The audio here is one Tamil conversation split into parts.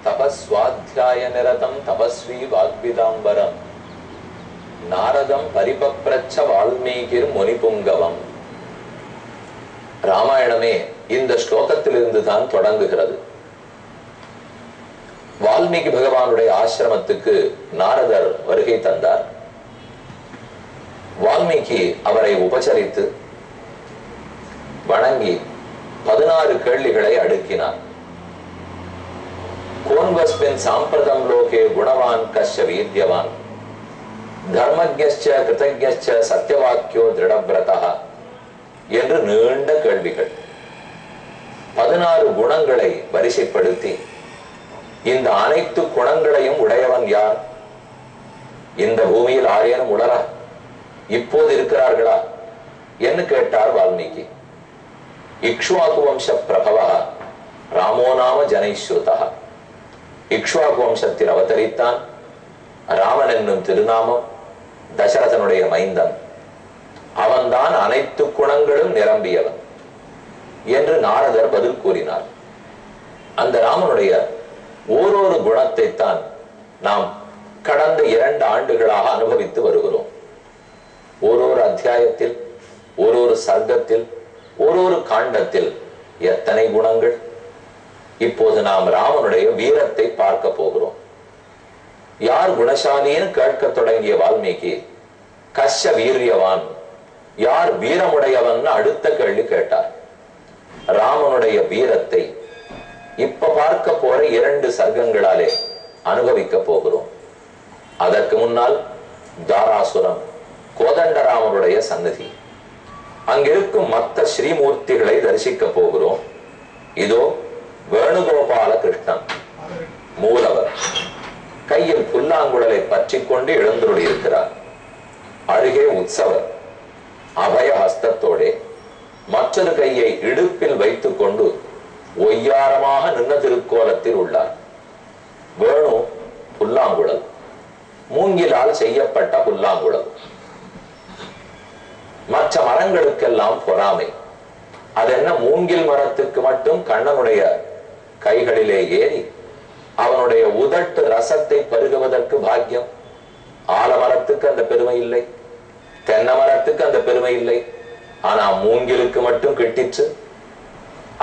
தபஸ்வாத்யாய நிரதம் தபஸ்வி வாக்பிதாம்பரம் நாரதம் பரிபப்ரச்ச வால்மீகிர் முனிபுங்கவம். ராமாயணமே இந்த ஸ்லோகத்திலிருந்து தான் தொடங்குகிறது. வால்மீகி பகவானுடைய ஆசிரமத்துக்கு நாரதர் வருகை தந்தார். வால்மீகி அவரை உபசரித்து வணங்கி 16 கேள்விகளை அடுக்கினார். கோன்வஸ்மின் சாம்பிரதம் லோகே குணவான் கஷ்ய வீர்யவான் தர்மஜ்ஞஸ்ச கிருதஜ்ஞஸ்ச சத்யவாக்கியோ திருடவ்ரதः என்று நீண்ட கேள்விகள். 16 குணங்களை வரிசைப்படுத்தி இந்த அனைத்து குணங்களையும் உடையவன் யார்? இந்த பூமியில் ஆரேனும் உளரா? இப்போது இருக்கிறார்களா என்று கேட்டார் வால்மீகி. இக்ஷ்வாகு வம்ச பிரபவः ராமோ நாம ஜனைஸ்ருதः. இக்ஷ்வாகு வம்சத்தில் அவதரித்தான். ராமன் என்னும் திருநாமம். தசரதனுடைய மைந்தன். அவன்தான் அனைத்து குணங்களும் நிரம்பியவன் என்று நாரதர் பதில் கூறினார். அந்த ராமனுடைய ஓரொரு குணத்தை தான் நாம் கடந்த 2 ஆண்டுகளாக அனுபவித்து வருகிறோம். ஓரொரு அத்தியாயத்தில், ஓரொரு சர்க்கத்தில், ஓரொரு காண்டத்தில் எத்தனை குணங்கள்! இப்போது நாம் ராமனுடைய வீரத்தை பார்க்க போகிறோம். யார் குணசாலின்னு கேட்க தொடங்கிய வால்மீகி கஷ்ய வீரியவான், யார் வீரமுடையவன் அடுத்த கேள்வி கேட்டார். ராமனுடைய வீரத்தை இப்ப பார்க்க போற 2 சர்க்கங்களாலே அனுபவிக்க போகிறோம். அதற்கு முன்னால் தாராசுரம் கோதண்டராமனுடைய சன்னதி, அங்கிருக்கும் மற்ற ஸ்ரீமூர்த்திகளை தரிசிக்க போகிறோம். இதோ வேணுகோபால கிருஷ்ணன் மூலவர் கையில் புல்லாங்குழலை பற்றி கொண்டு எழுந்துள்ளி இருக்கிறார். அருகே உற்சவர் அபய ஹஸ்தத்தோடே மற்றொரு கையை இடுப்பில் வைத்துக் கொண்டு ஒய்யாரமாக நின்ன திருக்கோலத்தில் உள்ளார். வேணு புல்லாங்குழல், மூங்கிலால் செய்யப்பட்ட புல்லாங்குழல். மற்ற மரங்களுக்கெல்லாம் பொறாமை. அதென்ன மூங்கில் மரத்துக்கு மட்டும் கண்ணனுடைய கைகளிலே ஏறி அவனுடைய உதட்டு ரசத்தை பருகுவதற்கு பாக்கியம். ஆலமரத்துக்கு அந்த பெருமை இல்லை, தென்னை மரத்துக்கு அந்த பெருமை இல்லை. ஆனா மூங்கிலுக்கு மட்டும் கிட்டிற்று.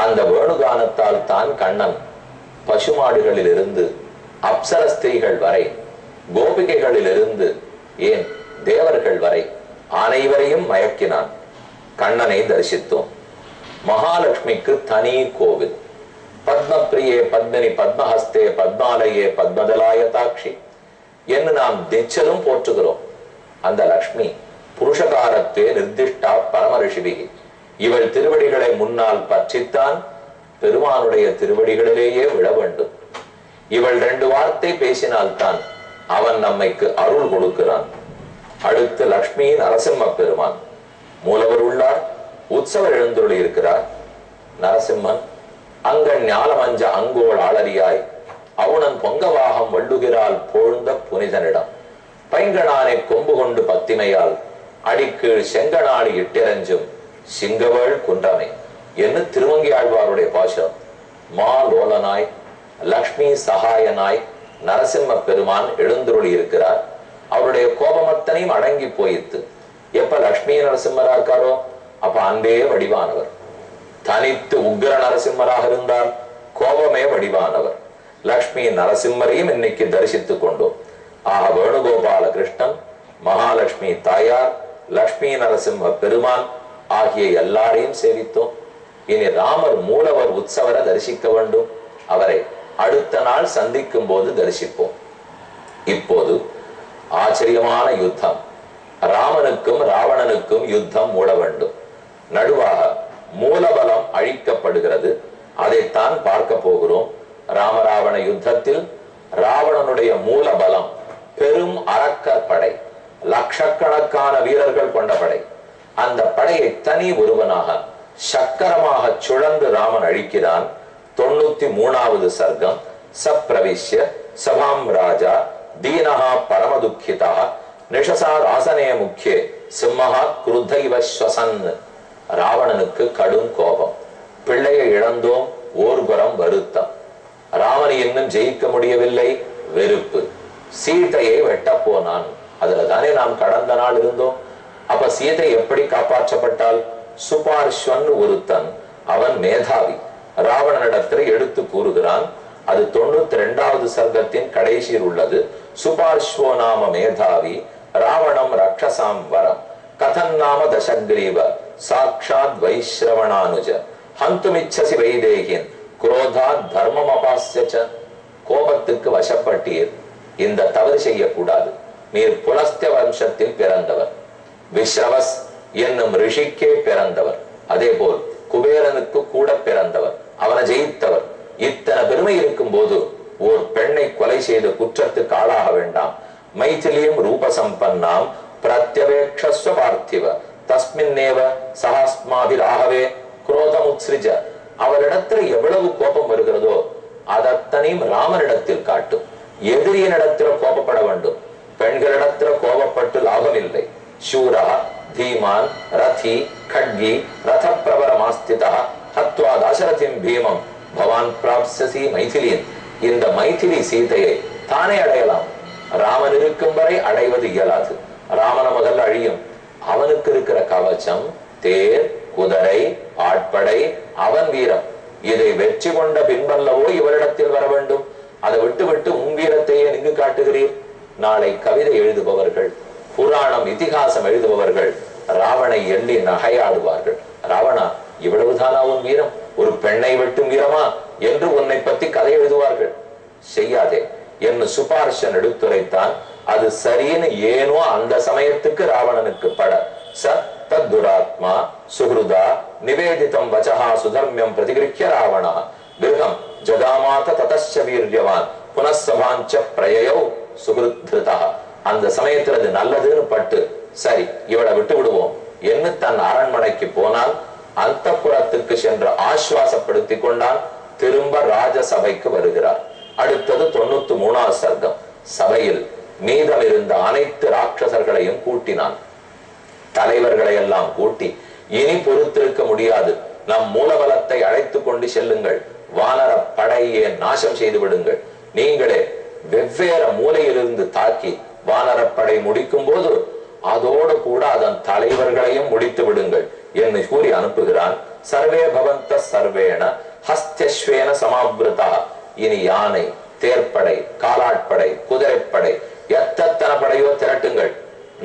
அந்த வேணுகானத்தால் தான் கண்ணன் பசுமாடுகளில் இருந்து அப்சர ஸ்திரீகள் வரை, கோபிகைகளில் இருந்து ஏன் தேவர்கள் வரை அனைவரையும் மயக்கினான். கண்ணனை தரிசித்தோம். மகாலட்சுமிக்கு தனி கோவில். பத்மபிரியே பத்மினி பத்மஹஸ்தே பத்மாலயே பத்மதலாயதாட்சி என்று நாம் நிச்சலும் போற்றுகிறோம். அந்த லக்ஷ்மி புருஷகாரத்தே நிர்திஷ்டா பரமரிஷிபிகி. இவள் திருவடிகளை முன்னால் பற்றித்தான் பெருமானுடைய திருவடிகளிலேயே விழ வேண்டும். இவள் 2 வார்த்தை பேசினால்தான் அவன் நம்மைக்கு அருள் கொடுக்கிறான். அடுத்து லக்ஷ்மி நரசிம்ம பெருமான் மூலவர் உள்ளார். உற்சவர் எழுந்துள்ளி இருக்கிறார். நரசிம்மன் அங்கன் ஞாலமஞ்ச அங்கோள் ஆளறியாய் அவுணன் பொங்கவாகம் வள்ளுகிறாள் போழ்ந்த புனிதனிடம் பைங்கனானை கொம்பு கொண்டு பத்திமையால் அடிக்கீழ் செங்கனாடி இட்டிரஞ்சும் சிங்கவேள் குன்றமை என்று திருவங்கி ஆழ்வாருடைய பாசுரம். மா லோலனாய் லக்ஷ்மி சகாயனாய் நரசிம்ம பெருமான் எழுந்துருளி இருக்கிறார். அவருடைய கோபமத்தனையும் அடங்கி போயிட்டு எப்ப லக்ஷ்மி நரசிம்மரா இருக்காரோ அப்ப அன்பே வடிவானவர். தனித்து உக்ர நரசிம்மராக இருந்தால் கோபமே வடிவானவர். லக்ஷ்மி நரசிம்மரையும் இன்னைக்கு தரிசித்துக் கொண்டோம். ஆக வேணுகோபால கிருஷ்ணன், மகாலட்சுமி தாயார், லக்ஷ்மி நரசிம்ம பெருமான் ஆகிய எல்லாரையும் சேவித்தோம். இனி ராமர் மூலவர் உற்சவரை தரிசிக்க வேண்டும். அவரை அடுத்த நாள் சந்திக்கும் போது தரிசிப்போம். இப்போது ஆச்சரியமான யுத்தம். ராமனுக்கும் ராவணனுக்கும் யுத்தம் மூட வேண்டும். நடுவாக மூலபலம் அழிக்கப்படுகிறது. அதைத்தான் பார்க்க போகிறோம். ராமராவண யுத்தத்தில் ராவணனுடைய மூலபலம் பெரும் அரக்கர் படை, லட்சக்கணக்கான வீரர்கள் கொண்ட படை. அந்த படையை தனி ஒருவனாக சக்கரமாக சுழந்து ராமன் அழிக்கிறான். 93வது சர்க்கம். சப்ரவிஷ்ய சபாம் ராஜா தீனஹா பரமதுக்கிதா நிஷசார் ஆசனே முக்கியே சிம்மஹா குருதைவ ஸ்வசன். ராவணனுக்கு கடும் கோபம். பிள்ளையை இழந்தோம், ஓர்புறம் வருத்தம். ராமனை இன்னும் ஜெயிக்க முடியவில்லை, வெறுப்பு. சீதையை வெட்ட போனான். அதுல தானே நாம் கடந்த நாள் இருந்தோம். அப்ப சீதை எப்படி காப்பாற்றப்பட்டால்? சுபார்ஸ்வன் ஒருத்தன், அவன் மேதாவி, ராவணனிடத்தில் எடுத்து கூறுகிறான். அது 92வது சர்க்கத்தின் கடைசியில் உள்ளது. சுபார்ஸ்வோ நாம மேதாவி ராவணம் ரக்ஷசாம் வரம் கதன் நாம தசக்ரீவ சாட்சாத் வைஸ்ரவணானுஜ ஹந்துமிச்சசி வைதேகின் குரோதாத் தர்மம் அபாஸ்யச்ச. கோபத்துக்கு வசப்பட்டீர், இந்த தவறு செய்யக்கூடாது. நீர் புலஸ்திய வம்சத்தில் பிறந்தவர், விஸ்ரவஸ் என்னும் ரிஷிக்கே பிறந்தவர், அதே போல் குபேரனுக்கு கூட பிறந்தவர், அவனை ஜெயித்தவர். இத்தனை பெருமை இருக்கும் போது ஓர் பெண்ணை கொலை செய்த குற்றத்துக்கு ஆளாக வேண்டாம். மைதிலியும் ரூபசம்பன்னாம் பிரத்யவேக்ஷஸ்வ பார்த்திவ தஸ்மின்னேவ சஹஸ்மாபிராகவே குரோதமுத்ஸ்ரிஜ. அவரிடத்தில் எவ்வளவு கோபம் வருகிறதோ அதத்தனையும் ராமனிடத்தில் காட்டும். எதிரியினிடத்தில் கோபப்பட வேண்டும். பெண்களிடத்தில் கோபப்பட்டு லாபம் இல்லை. சூரா தீமான் ரதி கட்கி ரத பிரபரமாஸ்திதா ஹத்வா தாசரதிம் பீமம் பவான் பிராப்சசி மைதிலியின். இந்த மைதிலி சீதையை தானே அடையலாம். ராமன் இருக்கும் வரை அடைவது இயலாது. ராமன முதல்ல அழியும். அவனுக்கு இருக்கிற கவச்சம், தேர், குதிரை, ஆட்படை, அவன் வீரம். இதை வெற்றி கொண்ட பின்பல்லவோ இவரிடத்தில் வர வேண்டும். அதை விட்டு விட்டு உன் வீரத்தையே இங்கு காட்டுகிறீர். நாளை கவிதை எழுதுபவர்கள், புராணம் இதிகாசம் எழுதுபவர்கள் ராவணை எண்ணி நகையாடுவார்கள். ராவணா, இவ்வளவுதானா உன் வீரம்? ஒரு பெண்ணை வெட்டும் வீரமா என்று உன்னை பத்தி கதை எழுதுவார்கள். செய்யாதே என்று சுபார்ஷன் எடுத்துரைத்தான். அது சரின்னு ஏனோ அந்த சமயத்துக்கு ராவணனுக்கு பட ச தத்துராத்மா சுஹ்ருதா நிவேதிதம் வச்சஹா சுதர்மியம் பிரதிகிருஹ்ய ராவணா கிருஹம் ஜகாமாத ததஸ்ச வீர்யவான் புனஸ்ஸபாஞ்ச பிரயயோ சுஹ்ருத்ருதா. அந்த சமயத்துல அது நல்லதுன்னு பட்டு சரி இவளை விட்டு விடுவோம் என்று தன் அரண்மனைக்கு போனால் அந்தப்புறத்துக்கு சென்று ஆஸ்வாசப்படுத்தி கொண்டான். திரும்ப ராஜசபைக்கு வருகிறார். அடுத்தது 93வது சர்க்கம். சபையில் மீதம் இருந்த அனைத்து ராட்சசர்களையும் கூட்டினான். தலைவர்களை எல்லாம் கூட்டி, இனி பொறுத்திருக்க முடியாது, நம் மூலபலத்தை அழைத்து கொண்டு செல்லுங்கள், வானர படையை நாசம் செய்து விடுங்கள், நீங்களே வெவ்வேறு மூலையிலிருந்து தாக்கி வானரப்படை முடிக்கும் போது அதோடு கூட அதன் தலைவர்களையும் முடித்து விடுங்கள் என்று கூறி அனுப்புகிறான். சர்வே பவந்த சர்வேண ஹஸ்தஸ்வேன சமாவிருதா. இனி யானை, தேர்ப்படை, காலாட்படை, குதிரைப்படை, எத்தனை படையோ திரட்டுங்கள்,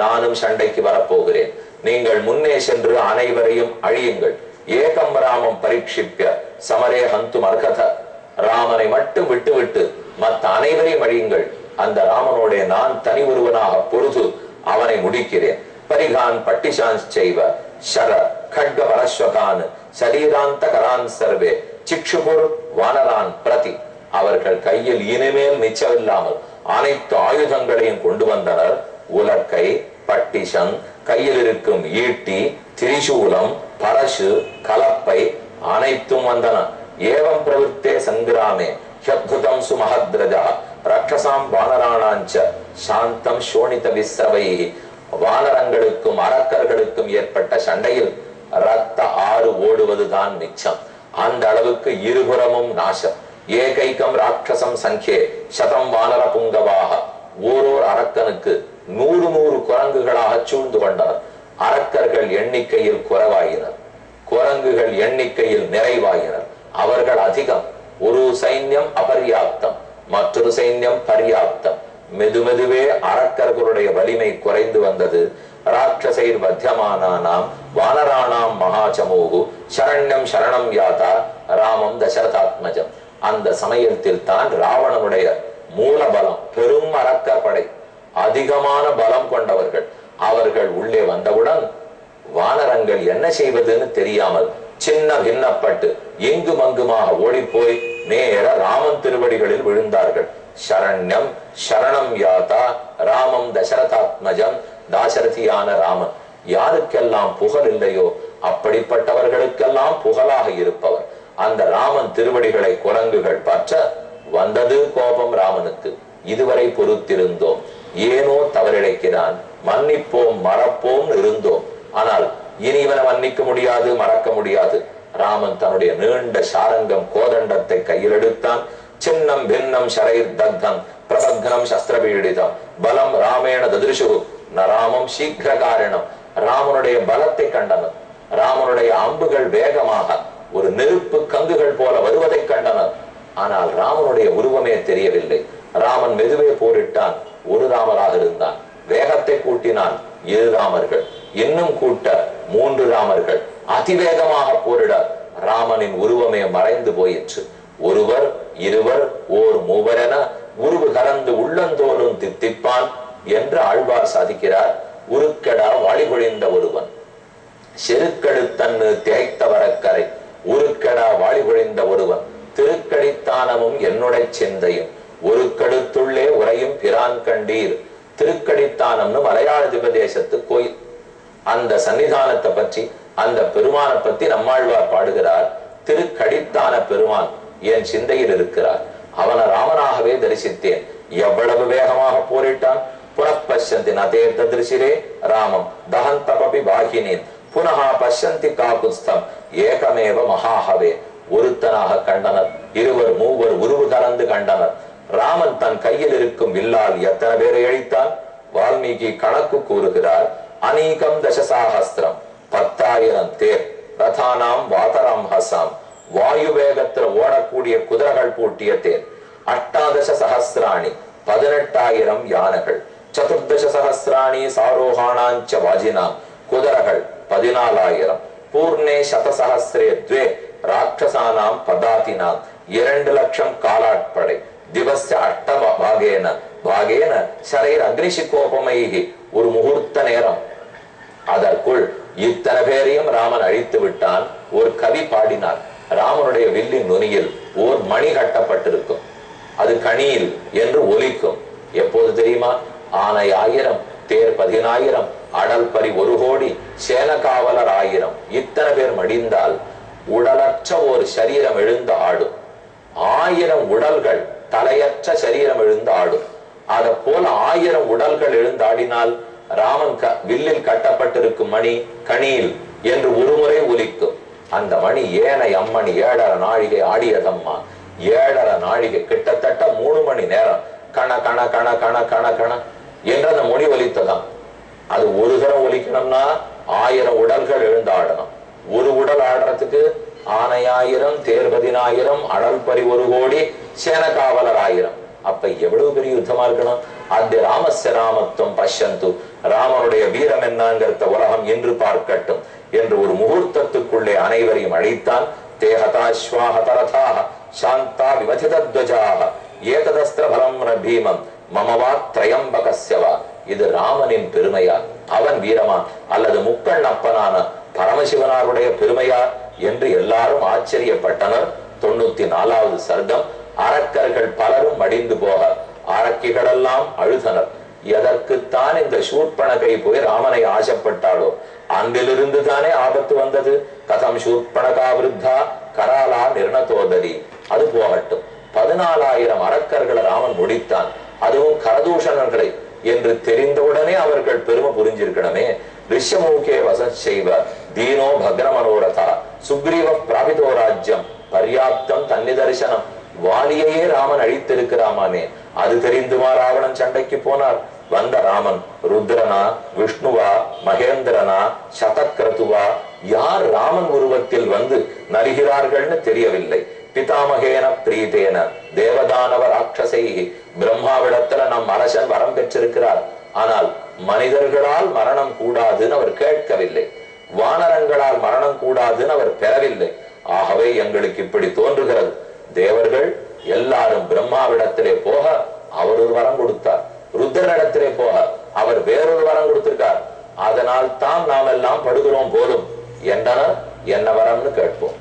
நானும் சண்டைக்கு வரப்போகிறேன். நீங்கள் முன்னே சென்று அனைவரையும் அழியுங்கள். ஏகம் ராமம் பரீட்சிப்பிய சமரே ஹந்தும் அர்ஹத. ராமனை மட்டும் விட்டுவிட்டு மற்ற அனைவரையும் அழியுங்கள். அந்த ராமனோட நான் தனி ஒருவனாக பொருது அவனை முடிக்கிறேன். பரிகான் பட்டிஷான் செய்வ ஷர கட்க பரஸ்வகான் சரீராந்த கரான் சர்வே சிக்ஷுபுர் வானரான் பிரதி. அவர்கள் கையில் இனிமேல் மிச்சமில்லாமல் அனைத்து ஆயுதங்களையும் கொண்டு வந்தனர். உலக்கை, பட்டிஷன், கையில் இருக்கும் ஈட்டி, திரிசூலம், பரசு, கலப்பை அனைத்தும் வந்தன. ஏவம் பிரவருத்தே சங்கிராமே ஹ்யத்புதம் சுமஹத்ரஜா ரக்ஷசாம் வானராணாஞ்ச சாந்தம் சோணித விஸ்ரவை. வானரங்களுக்கும் அரக்கர்களுக்கும் ஏற்பட்ட சண்டையில் ரத்த ஆறு ஓடுவதுதான் மிச்சம். அந்த அளவுக்கு இருபுறமும் நாசம். ஏகைக்கம் ராட்சசம் சங்கே சதம் வானர புங்கவாக. ஓரோர் அரக்கனுக்கு 100 குரங்குகளாக சூழ்ந்து கொண்டனர். அரக்கர்கள் எண்ணிக்கையில் குறைவாயினர், குரங்குகள் எண்ணிக்கையில் நிறைவாயினர். அவர்கள் அதிகம். ஒரு சைன்யம் அபர்யாப்தம், மற்றொரு சைன்யம் பர்யாப்தம். மெதுமெதுவே அரக்கர்களுடைய வலிமை குறைந்து வந்தது. ராட்சசைர் மத்தியமானானாம் வானராணாம் மகாச்சமோகு சரண்யம் சரணம் யாதா ராமம் தசரதாத்மஜம். அந்த சமயத்தில் தான் ராவணனுடைய மூலபலம், பெரும் அரக்கர் படை, அதிகமான பலம் கொண்டவர்கள், அவர்கள் உள்ளே வந்தவுடன் வானரங்கள் என்ன செய்வதுன்னு தெரியாமல் சின்ன பின்னப்பட்டு எங்கும் அங்குமாக ஓடிப்போய் நேர ராமன் திருவடிகளில் விழுந்தார்கள். சரண்யம் சரணம் யாதா ராமம் தசரதாத்மஜம். தாசரதியான ராமன் யாருக்கெல்லாம் புகழ் இல்லையோ அப்படிப்பட்டவர்களுக்கெல்லாம் புகழாக இருப்பவர் அந்த ராமன் திருவடிகளை குரங்குகள் பற்ற வந்தது கோபம் ராமனுக்கு. இதுவரை பொறுத்திருந்தோம், ஏனோ தவறிழைக்கிறான், மன்னிப்போம் மறப்போம் இருந்தோம். ஆனால் இனி இவனை மன்னிக்க முடியாது, மறக்க முடியாது. ராமன் தன்னுடைய நீண்ட சாரங்கம் கோதண்டத்தை கையில் எடுத்தான். சின்னம் பின்னம் ஷரைர் தக்தம் பிரபக்னம் சஸ்திரபீடிதம் பலம் ராமேண ததிருஷு நராமம் சீக்கிர காரணம். ராமனுடைய பலத்தை கண்டனர். ராமனுடைய அம்புகள் வேகமாக ஒரு நெருப்பு கங்குகள் போல வருவதை கண்டனர். ஆனால் ராமனுடைய உருவமே தெரியவில்லை. ராமன் மெதுவே போரிட்டான். ஒரு ராமராக இருந்தான். வேகத்தை கூட்டினான். 7 ராமர்கள். இன்னும் கூட்ட 3 ராமர்கள். அதிவேகமாக போரிட ராமனின் உருவமே மறைந்து போயிற்று. ஒருவர், இருவர், ஓர் மூவரென உருவு கலந்து உள்ளந்தோறும் தித்திப்பான் என்று ஆழ்வார் சாதிக்கிறார். உருக்கடா வாளிபொழிந்த ஒருவன் செருக்கெடுத்தன்னு திகைத்த வரக்கரை உருக்கடா வாளிபொழிந்த ஒருவன் திருக்கடித்தானமும் என்னுடைய சிந்தையும் ஒரு கடுத்துள்ளே உரையும் பிரான் கண்டீர். திருக்கடித்தானம்னு மலையாள திபதேசத்து கோயில். அந்த சன்னிதானத்தை பற்றி, அந்த பெருமானை பத்தி நம்மாழ்வார் பாடுகிறார். திருக்கடித்தான பெருமான் என் சிந்தையில் இருக்கிறார். அவனை ராமனாகவே தரிசித்தேன். எவ்வளவு வேகமாக போரிட்டான். புனப்பஷ்யந்தி நதேர்த்த திருஷிரே ராமம் தஹந்தபி பாகினீன் புனஹா பஷ்யந்தி காகுஸ்தம் ஏகமேவ மகாஹவே. ஒருத்தனாக கண்டனர். இருவர் மூவர் உருவு கலந்து கண்டனர். ராமன் தன் கையில் இருக்கும் வில்லால் எத்தனை பேரை அழித்தான்? வால்மீகி கணக்கு கூறுகிறார். அநீகம் தசசாஹஸ்திரம் 10,000 தேர் ரதானாம் வாதராம் ஹசாம் வாயு வேகத்தில் ஓடக்கூடிய குதிரைகள் பூட்டிய தேர். 18 சஹஸ்ராணி 18,000 யானைகள். 14 சஹஸ்ராணி சாரோஹாணாஞ்ச வாஜினாம் குதிரைகள் 14,000. பூர்ணே சதசஹஸ்ரே த்வே ராட்சசானாம் பதாதினாம் 2 லட்சம் காலாட்படை. திவஸ்ய அஷ்டம பாகேன பாகேன சரைர் அக்னிசிகோபமைகி ஒரு முகூர்த்த நேரம். அதற்குள் இத்தனை பேரையும் ராமன் அழித்து விட்டான். ஒரு கவி பாடினார். ராமனுடைய வில்லின் நுனியில் ஓர் மணி கட்டப்பட்டிருக்கும். அது கணியில் என்று ஒலிக்கும். எப்போது தெரியுமா? ஆனை 1000, தேர் 10,000, அடல் பரி 1 கோடி, சேன காவலர் 1000. இத்தனை பேர் மடிந்தால் உடலற்ற ஒரு சரீரம் எழுந்து ஆடும். 1000 உடல்கள் தலையற்ற சரீரம் எழுந்து ஆடும். அதை போல 1000 உடல்கள் எழுந்தாடினால் ராமன் வில்லில் கட்டப்பட்டிருக்கும் மணி கணியில் என்று ஒருமுறை ஒலிக்கும். அந்த மணி ஏனை அம்மணி 7.5 நாழிகை ஆடியதம்மா. 7.5 நாழிகை கிட்டத்தட்ட 3 மணி நேரம் கண கண கண கண கண கண என்ற அந்த மொழி ஒலித்ததாம். அது ஒரு தரம் ஒலிக்கணும்னா 1000 உடல்கள் எழுந்தாடணும். ஒரு உடல் ஆடுறதுக்கு ஆனை 1000, தேர் 10,000, அடல் பரி 1 கோடி, சேன காவலர் 1000. அப்ப எவ்வளவு பெரிய யுத்தமா இருக்கணும். அந்த ராமஸ்ய ராமத்துவம் பஷ்யந்து, ராமனுடைய வீரம் என்னங்கிறத உலகம் இன்று பார்க்கட்டும் என்று ஒரு முகூர்த்தத்துக்குள்ளே அனைவரையும் அழைத்தான். தேஹதாஸ்வாஹதரதாக சாந்தா விவதிதத்வஜாக ஏததஸ்திர பலம் பீமம் மமவா திரையம்பகஸ்யவா. இது ராமனின் பெருமையா, அவன் வீரமா, அல்லது முக்கண் அப்பனான பரமசிவனாருடைய பெருமையா என்று எல்லாரும் ஆச்சரியப்பட்டனர். 94வது சர்க்கம். அரக்கர்கள் பலரும் மடிந்து போக அரக்கிகளெல்லாம் அழுதனர். எதற்குத்தான் இந்த சூர்பணகை போய் ராமனை ஆசைப்பட்டாளோ அன்றிலிருந்து தானே ஆபத்து வந்தது. கதம் சூர்பணகா விருத்தா கராலா நிர்ணதோதரி. அது போகட்டும். 14,000 அரக்கர்களை ராமன் முடித்தான். அதுவும் கரதூஷணர்களை என்று தெரிந்தவுடனே அவர்கள் பெருமை புரிஞ்சிருக்கணுமே. ரிஷமுகே வசத் செய்வ தீனோ பக்ரமனோரதா சுக்ரீவ பிராபிதோ ராஜ்யம் பர்யாப்தம் தன்னி தரிசனம். வாலியையே ராமன் அழித்திருக்கிறாமாமே. அது தெரிந்துமா ராவணன் சண்டைக்கு போனார். வந்த ராமன் ருத்ரனா, விஷ்ணுவா, மகேந்திரனா, சதக்ரதுவா, யார் ராமன் உருவத்தில் வந்து நலிகிறார்கள்னு தெரியவில்லை. பிதாமகேன பிரீதேன தேவதானவ ராட்சசை. பிரம்மாவிடத்துல நம் அரசன் வரம் பெற்றிருக்கிறார். ஆனால் மனிதர்களால் மரணம் கூடாதுன்னு அவர் கேட்கவில்லை. வானரங்களால் மரணம் கூடாதுன்னு அவர் பெறவில்லை. ஆகவே எங்களுக்கு இப்படி தோன்றுகிறது, தேவர்கள் எல்லாரும் பிரம்மாவிடத்திலே போக அவர் ஒரு வரம் கொடுத்தார், ருத்ரனிடத்திலே போக அவர் வேறொரு வரம் கொடுத்திருக்கார். அதனால் தான் நாம் எல்லாம் படுகிறோம் போலும் என்றனர். என்ன வரம்னு கேட்போம்.